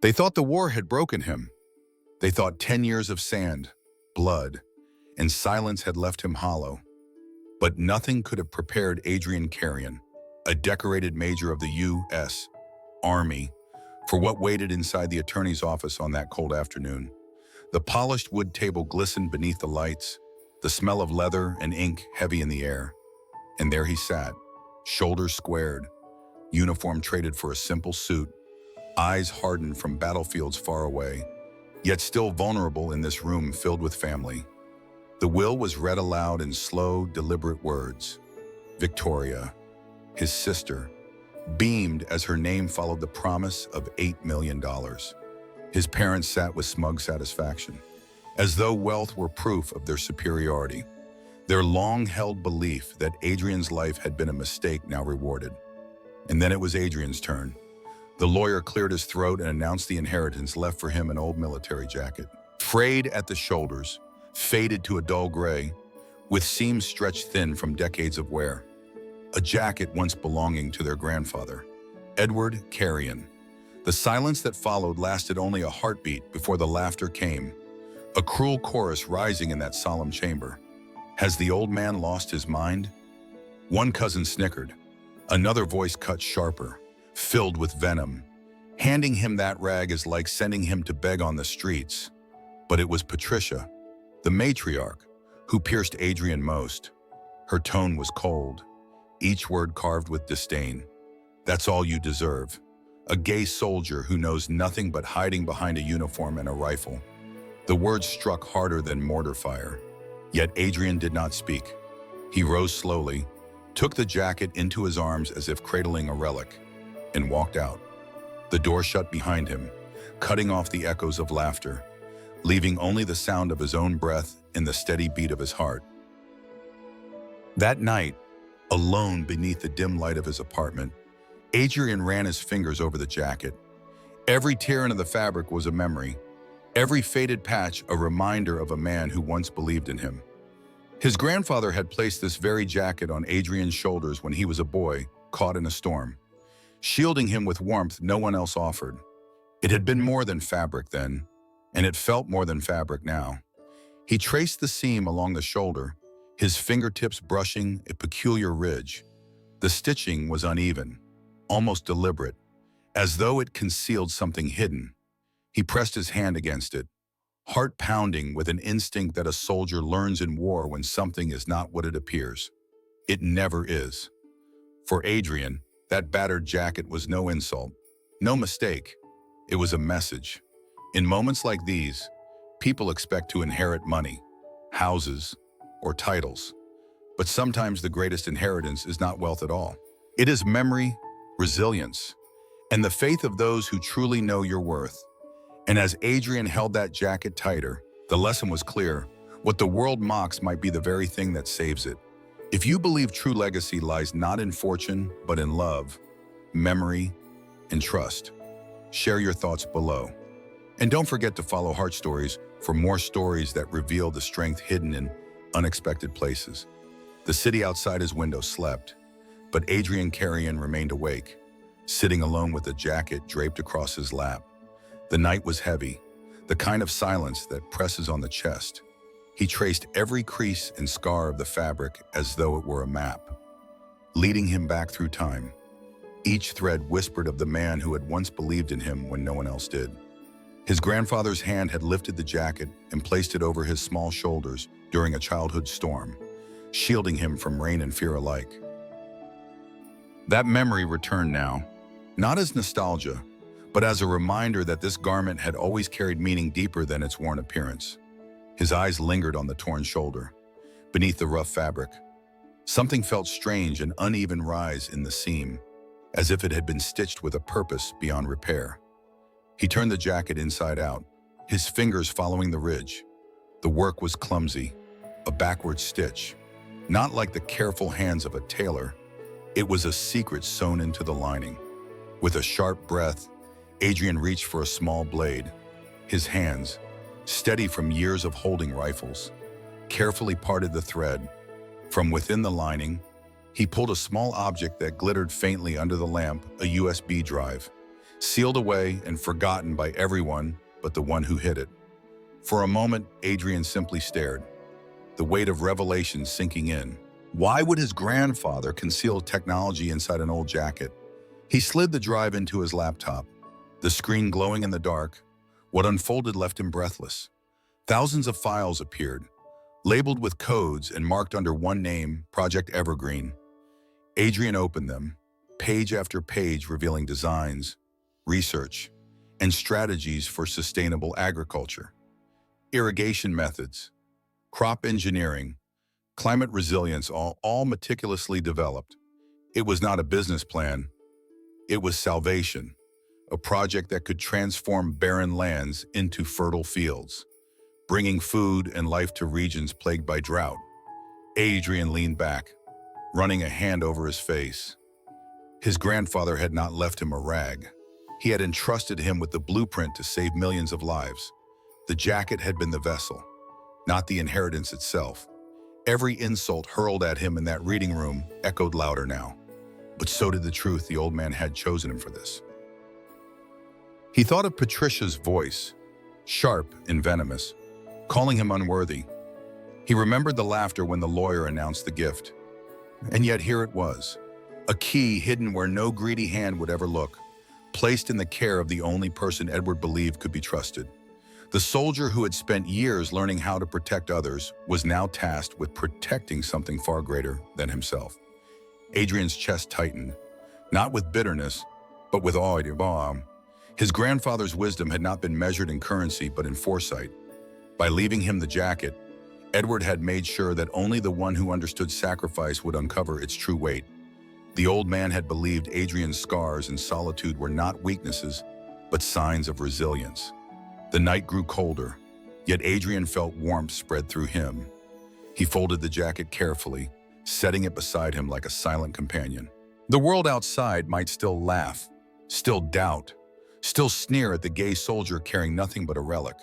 They thought the war had broken him. They thought 10 years of sand, blood, and silence had left him hollow. But nothing could have prepared Adrian Carrion, a decorated major of the U.S. Army, for what waited inside the attorney's office on that cold afternoon. The polished wood table glistened beneath the lights, the smell of leather and ink heavy in the air. And there he sat, shoulders squared, uniform traded for a simple suit, eyes hardened from battlefields far away, yet still vulnerable in this room filled with family. The will was read aloud in slow, deliberate words. Victoria, his sister, beamed as her name followed the promise of $8 million. His parents sat with smug satisfaction, as though wealth were proof of their superiority. Their long-held belief that Adrian's life had been a mistake now rewarded. And then it was Adrian's turn. The lawyer cleared his throat and announced the inheritance, left for him an old military jacket, frayed at the shoulders, faded to a dull gray, with seams stretched thin from decades of wear. A jacket once belonging to their grandfather, Edward Carrion. The silence that followed lasted only a heartbeat before the laughter came, a cruel chorus rising in that solemn chamber. Has the old man lost his mind? One cousin snickered. Another voice cut sharper, filled with venom. Handing him that rag is like sending him to beg on the streets. But it was Patricia, the matriarch, who pierced Adrian most. Her tone was cold, each word carved with disdain. That's all you deserve. A gay soldier who knows nothing but hiding behind a uniform and a rifle. The words struck harder than mortar fire. Yet Adrian did not speak. He rose slowly, took the jacket into his arms as if cradling a relic, and walked out. The door shut behind him, cutting off the echoes of laughter, leaving only the sound of his own breath and the steady beat of his heart. That night, alone beneath the dim light of his apartment, Adrian ran his fingers over the jacket. Every tear into the fabric was a memory, every faded patch a reminder of a man who once believed in him. His grandfather had placed this very jacket on Adrian's shoulders when he was a boy, caught in a storm, shielding him with warmth no one else offered. It had been more than fabric then, and it felt more than fabric now. He traced the seam along the shoulder, his fingertips brushing a peculiar ridge. The stitching was uneven, almost deliberate, as though it concealed something hidden. He pressed his hand against it, heart pounding with an instinct that a soldier learns in war when something is not what it appears. It never is. For Adrian, that battered jacket was no insult, no mistake. It was a message. In moments like these, people expect to inherit money, houses, or titles. But sometimes the greatest inheritance is not wealth at all. It is memory, resilience, and the faith of those who truly know your worth. And as Adrian held that jacket tighter, the lesson was clear. What the world mocks might be the very thing that saves it. If you believe true legacy lies not in fortune, but in love, memory, and trust, share your thoughts below. And don't forget to follow Heart Stories for more stories that reveal the strength hidden in unexpected places. The city outside his window slept, but Adrian Carrion remained awake, sitting alone with a jacket draped across his lap. The night was heavy, the kind of silence that presses on the chest. He traced every crease and scar of the fabric as though it were a map, leading him back through time. Each thread whispered of the man who had once believed in him when no one else did. His grandfather's hand had lifted the jacket and placed it over his small shoulders during a childhood storm, shielding him from rain and fear alike. That memory returned now, not as nostalgia, but as a reminder that this garment had always carried meaning deeper than its worn appearance. His eyes lingered on the torn shoulder, beneath the rough fabric. Something felt strange, an uneven rise in the seam, as if it had been stitched with a purpose beyond repair. He turned the jacket inside out, his fingers following the ridge. The work was clumsy, a backward stitch. Not like the careful hands of a tailor, it was a secret sewn into the lining. With a sharp breath, Adrian reached for a small blade. His hands, steady from years of holding rifles, carefully parted the thread. From within the lining, he pulled a small object that glittered faintly under the lamp, a USB drive. sealed away and forgotten by everyone but the one who hid it. For a moment, Adrian simply stared, the weight of revelation sinking in. Why would his grandfather conceal technology inside an old jacket? He slid the drive into his laptop, the screen glowing in the dark. What unfolded left him breathless. Thousands of files appeared, labeled with codes and marked under one name, Project Evergreen. Adrian opened them, page after page revealing designs, research, and strategies for sustainable agriculture, irrigation methods, crop engineering, climate resilience, all meticulously developed. It was not a business plan. It was salvation, a project that could transform barren lands into fertile fields, bringing food and life to regions plagued by drought. Adrian leaned back, running a hand over his face. His grandfather had not left him a rag. He had entrusted him with the blueprint to save millions of lives. The jacket had been the vessel, not the inheritance itself. Every insult hurled at him in that reading room echoed louder now. But so did the truth the old man had chosen him for this. He thought of Patricia's voice, sharp and venomous, calling him unworthy. He remembered the laughter when the lawyer announced the gift. And yet here it was, a key hidden where no greedy hand would ever look, placed in the care of the only person Edward believed could be trusted. The soldier who had spent years learning how to protect others was now tasked with protecting something far greater than himself. Adrian's chest tightened, not with bitterness, but with awe. His grandfather's wisdom had not been measured in currency, but in foresight. By leaving him the jacket, Edward had made sure that only the one who understood sacrifice would uncover its true weight. The old man had believed Adrian's scars and solitude were not weaknesses, but signs of resilience. The night grew colder, yet Adrian felt warmth spread through him. He folded the jacket carefully, setting it beside him like a silent companion. The world outside might still laugh, still doubt, still sneer at the gay soldier carrying nothing but a relic.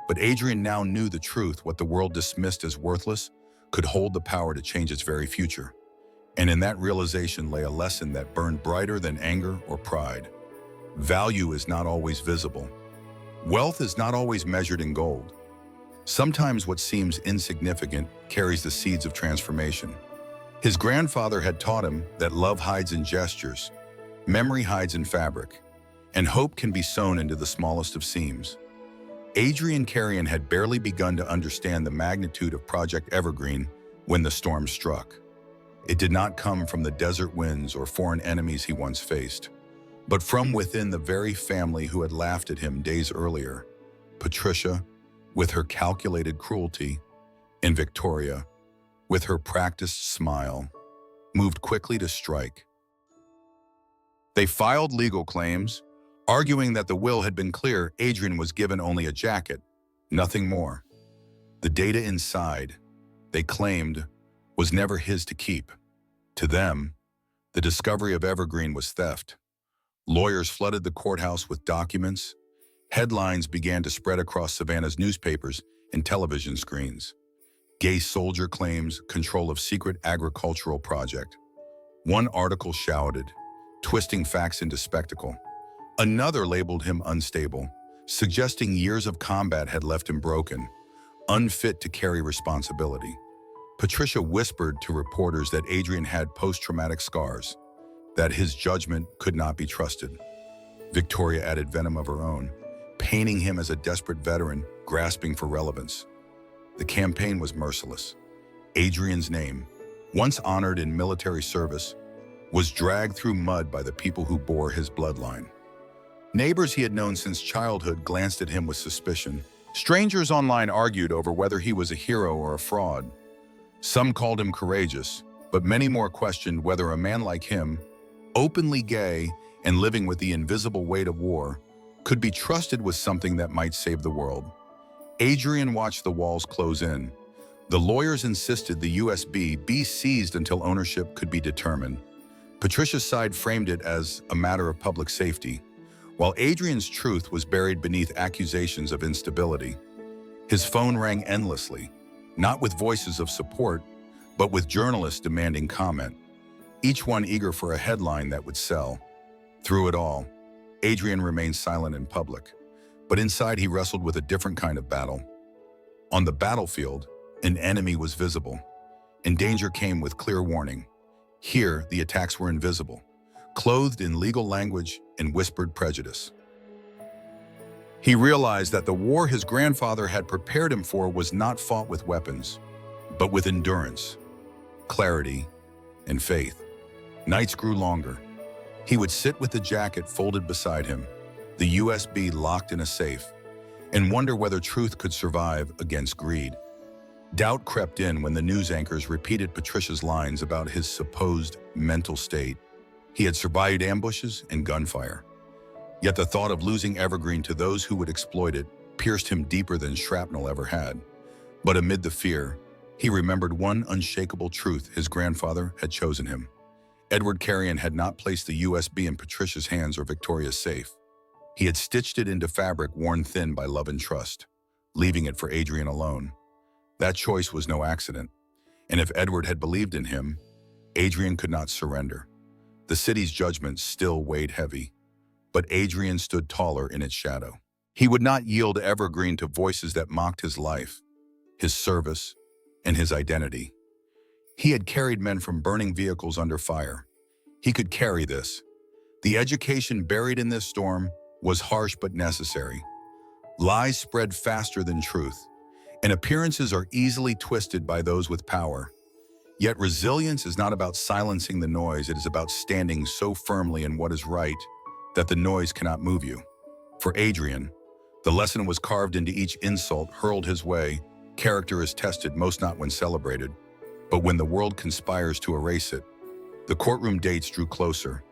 But Adrian now knew the truth: what the world dismissed as worthless could hold the power to change its very future. And in that realization lay a lesson that burned brighter than anger or pride. Value is not always visible. Wealth is not always measured in gold. Sometimes what seems insignificant carries the seeds of transformation. His grandfather had taught him that love hides in gestures, memory hides in fabric, and hope can be sewn into the smallest of seams. Adrian Carrion had barely begun to understand the magnitude of Project Evergreen when the storm struck. It did not come from the desert winds or foreign enemies he once faced, but from within the very family who had laughed at him days earlier. Patricia, with her calculated cruelty, and Victoria, with her practiced smile, moved quickly to strike. They filed legal claims, arguing that the will had been clear. Adrian was given only a jacket, nothing more. The data inside, they claimed, was never his to keep. To them, the discovery of Evergreen was theft. Lawyers flooded the courthouse with documents. Headlines began to spread across Savannah's newspapers and television screens. Gay soldier claims control of secret agricultural project. One article shouted, twisting facts into spectacle. Another labeled him unstable, suggesting years of combat had left him broken, unfit to carry responsibility. Patricia whispered to reporters that Adrian had post-traumatic scars, that his judgment could not be trusted. Victoria added venom of her own, painting him as a desperate veteran grasping for relevance. The campaign was merciless. Adrian's name, once honored in military service, was dragged through mud by the people who bore his bloodline. Neighbors he had known since childhood glanced at him with suspicion. Strangers online argued over whether he was a hero or a fraud. Some called him courageous, but many more questioned whether a man like him, openly gay and living with the invisible weight of war, could be trusted with something that might save the world. Adrian watched the walls close in. The lawyers insisted the USB be seized until ownership could be determined. Patricia's side framed it as a matter of public safety, while Adrian's truth was buried beneath accusations of instability. His phone rang endlessly, not with voices of support, but with journalists demanding comment, each one eager for a headline that would sell. Through it all, Adrian remained silent in public, but inside he wrestled with a different kind of battle. On the battlefield, an enemy was visible, and danger came with clear warning. Here, the attacks were invisible, clothed in legal language and whispered prejudice. He realized that the war his grandfather had prepared him for was not fought with weapons, but with endurance, clarity, and faith. Nights grew longer. He would sit with the jacket folded beside him, the USB locked in a safe, and wonder whether truth could survive against greed. Doubt crept in when the news anchors repeated Patricia's lines about his supposed mental state. He had survived ambushes and gunfire. Yet the thought of losing Evergreen to those who would exploit it pierced him deeper than shrapnel ever had. But amid the fear, he remembered one unshakable truth: his grandfather had chosen him. Edward Carrion had not placed the USB in Patricia's hands or Victoria's safe. He had stitched it into fabric worn thin by love and trust, leaving it for Adrian alone. That choice was no accident, and if Edward had believed in him, Adrian could not surrender. The city's judgment still weighed heavy, but Adrian stood taller in its shadow. He would not yield Evergreen to voices that mocked his life, his service, and his identity. He had carried men from burning vehicles under fire. He could carry this. The education buried in this storm was harsh but necessary. Lies spread faster than truth, and appearances are easily twisted by those with power. Yet resilience is not about silencing the noise, it is about standing so firmly in what is right that the noise cannot move you. For Adrian, the lesson was carved into each insult hurled his way. Character is tested most not when celebrated, but when the world conspires to erase it. The courtroom dates drew closer,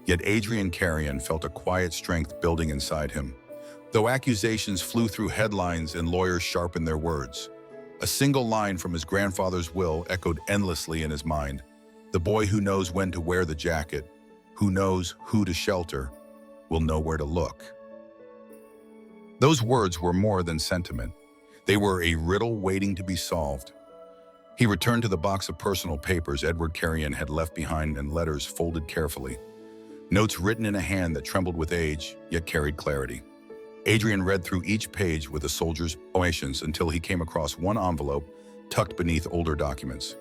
yet Adrian Carrion felt a quiet strength building inside him. Though accusations flew through headlines and lawyers sharpened their words, a single line from his grandfather's will echoed endlessly in his mind. The boy who knows when to wear the jacket, who knows who to shelter, will know where to look. Those words were more than sentiment. They were a riddle waiting to be solved. He returned to the box of personal papers Edward Carrion had left behind and letters folded carefully. Notes written in a hand that trembled with age, yet carried clarity. Adrian read through each page with a soldier's patience until he came across one envelope tucked beneath older documents.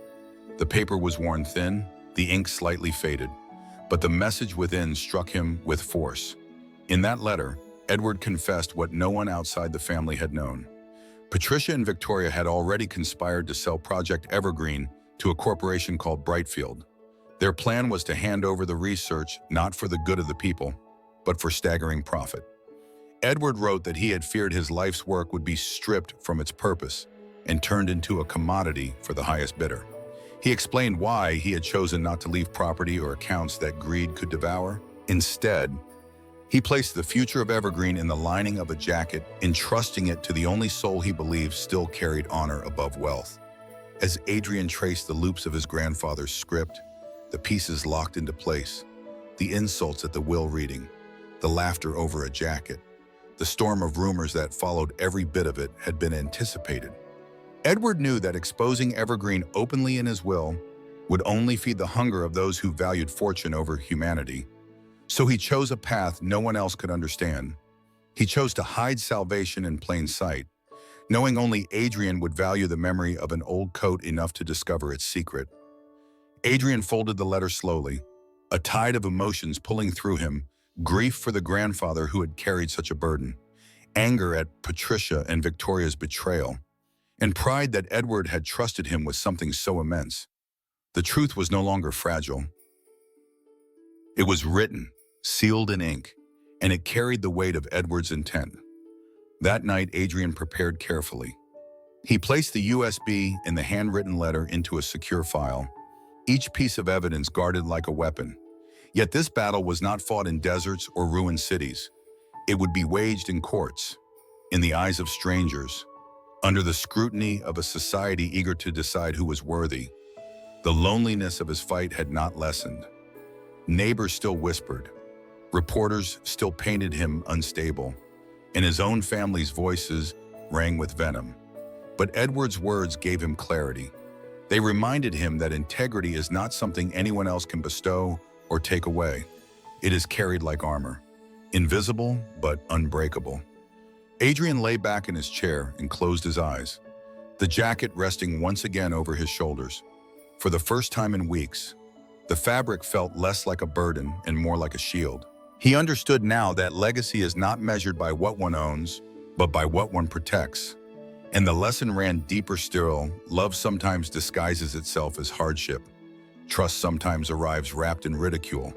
The paper was worn thin, the ink slightly faded, but the message within struck him with force. In that letter, Edward confessed what no one outside the family had known. Patricia and Victoria had already conspired to sell Project Evergreen to a corporation called Brightfield. Their plan was to hand over the research not for the good of the people, but for staggering profit. Edward wrote that he had feared his life's work would be stripped from its purpose and turned into a commodity for the highest bidder. He explained why he had chosen not to leave property or accounts that greed could devour. Instead, he placed the future of Evergreen in the lining of a jacket, entrusting it to the only soul he believed still carried honor above wealth. As Adrian traced the loops of his grandfather's script, the pieces locked into place, the insults at the will reading, the laughter over a jacket, the storm of rumors that followed every bit of it had been anticipated. Edward knew that exposing Evergreen openly in his will would only feed the hunger of those who valued fortune over humanity. So he chose a path no one else could understand. He chose to hide salvation in plain sight, knowing only Adrian would value the memory of an old coat enough to discover its secret. Adrian folded the letter slowly, a tide of emotions pulling through him: grief for the grandfather who had carried such a burden, anger at Patricia and Victoria's betrayal, and pride that Edward had trusted him with something so immense. The truth was no longer fragile. It was written, sealed in ink, and it carried the weight of Edward's intent. That night, Adrian prepared carefully. He placed the USB and the handwritten letter into a secure file, each piece of evidence guarded like a weapon. Yet this battle was not fought in deserts or ruined cities. It would be waged in courts, in the eyes of strangers, under the scrutiny of a society eager to decide who was worthy. The loneliness of his fight had not lessened. Neighbors still whispered. Reporters still painted him unstable, and his own family's voices rang with venom. But Edward's words gave him clarity. They reminded him that integrity is not something anyone else can bestow or take away. It is carried like armor, invisible but unbreakable. Adrian lay back in his chair and closed his eyes, the jacket resting once again over his shoulders. For the first time in weeks, the fabric felt less like a burden and more like a shield. He understood now that legacy is not measured by what one owns, but by what one protects. And the lesson ran deeper still. Love sometimes disguises itself as hardship. Trust sometimes arrives wrapped in ridicule.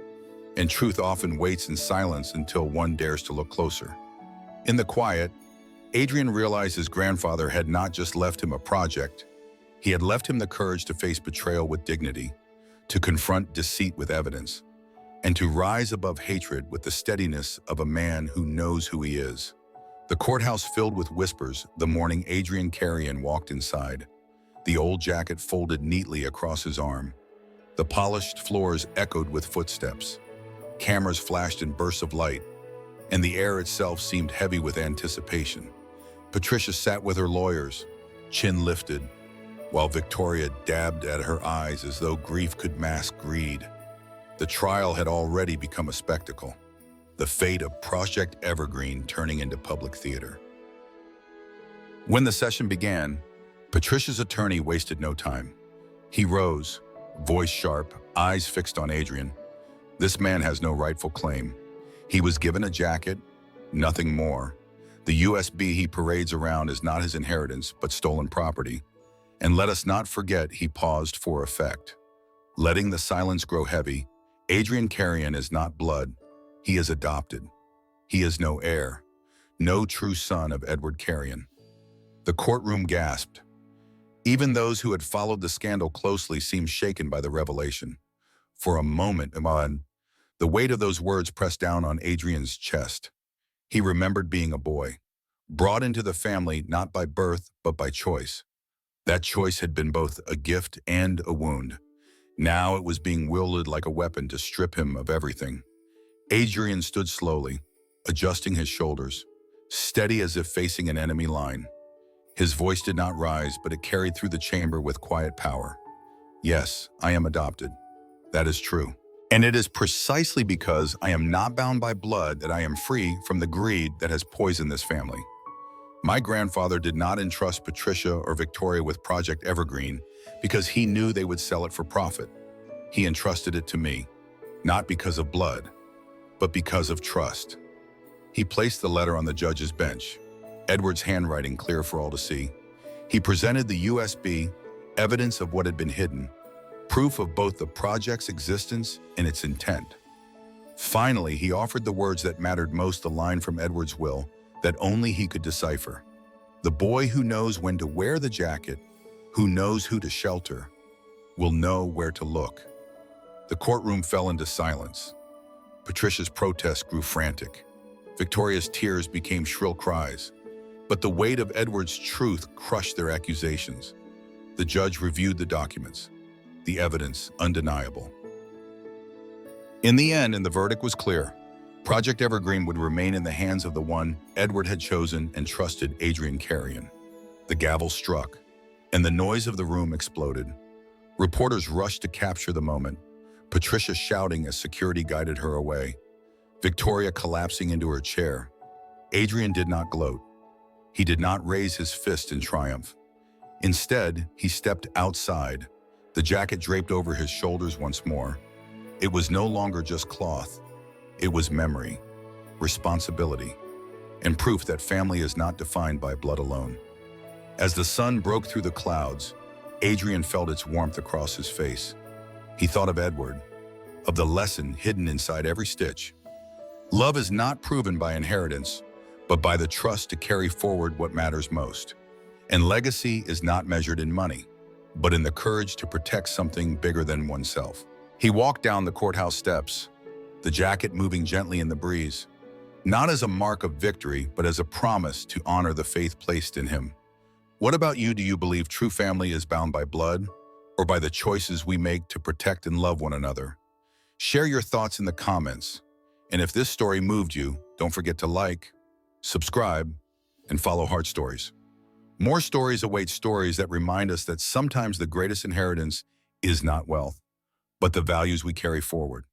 And truth often waits in silence until one dares to look closer. In the quiet, Adrian realized his grandfather had not just left him a project. He had left him the courage to face betrayal with dignity, to confront deceit with evidence, and to rise above hatred with the steadiness of a man who knows who he is. The courthouse filled with whispers the morning Adrian Carrion walked inside, the old jacket folded neatly across his arm. The polished floors echoed with footsteps. Cameras flashed in bursts of light, and the air itself seemed heavy with anticipation. Patricia sat with her lawyers, chin lifted, while Victoria dabbed at her eyes as though grief could mask greed. The trial had already become a spectacle, the fate of Project Evergreen turning into public theater. When the session began, Patricia's attorney wasted no time. He rose, voice sharp, eyes fixed on Adrian. This man has no rightful claim. He was given a jacket, nothing more. The USB he parades around is not his inheritance, but stolen property. And let us not forget, he paused for effect. Letting the silence grow heavy, Adrian Carrion is not blood. He is adopted. He is no heir, no true son of Edward Carrion. The courtroom gasped. Even those who had followed the scandal closely seemed shaken by the revelation. For a moment, the weight of those words pressed down on Adrian's chest. He remembered being a boy, brought into the family not by birth, but by choice. That choice had been both a gift and a wound. Now it was being wielded like a weapon to strip him of everything. Adrian stood slowly, adjusting his shoulders, steady as if facing an enemy line. His voice did not rise, but it carried through the chamber with quiet power. Yes, I am adopted. That is true. And it is precisely because I am not bound by blood that I am free from the greed that has poisoned this family. My grandfather did not entrust Patricia or Victoria with Project Evergreen because he knew they would sell it for profit. He entrusted it to me, not because of blood, but because of trust. He placed the letter on the judge's bench, Edward's handwriting clear for all to see. He presented the USB, evidence of what had been hidden, proof of both the project's existence and its intent. Finally, he offered the words that mattered most, the line from Edward's will that only he could decipher. The boy who knows when to wear the jacket, who knows who to shelter, will know where to look. The courtroom fell into silence. Patricia's protest grew frantic. Victoria's tears became shrill cries. But the weight of Edward's truth crushed their accusations. The judge reviewed the documents, the evidence undeniable. In the end, and the verdict was clear, Project Evergreen would remain in the hands of the one Edward had chosen and trusted, Adrian Carrion. The gavel struck, and the noise of the room exploded. Reporters rushed to capture the moment, Patricia shouting as security guided her away, Victoria collapsing into her chair. Adrian did not gloat. He did not raise his fist in triumph. Instead, he stepped outside, the jacket draped over his shoulders once more. It was no longer just cloth. It was memory, responsibility, and proof that family is not defined by blood alone. As the sun broke through the clouds, Adrian felt its warmth across his face. He thought of Edward, of the lesson hidden inside every stitch. Love is not proven by inheritance, but by the trust to carry forward what matters most. And legacy is not measured in money, but in the courage to protect something bigger than oneself. He walked down the courthouse steps, the jacket moving gently in the breeze, not as a mark of victory, but as a promise to honor the faith placed in him. What about you? Do you believe true family is bound by blood, or by the choices we make to protect and love one another? Share your thoughts in the comments. And if this story moved you, don't forget to like, subscribe, and follow Heart Stories. More stories await, stories that remind us that sometimes the greatest inheritance is not wealth, but the values we carry forward.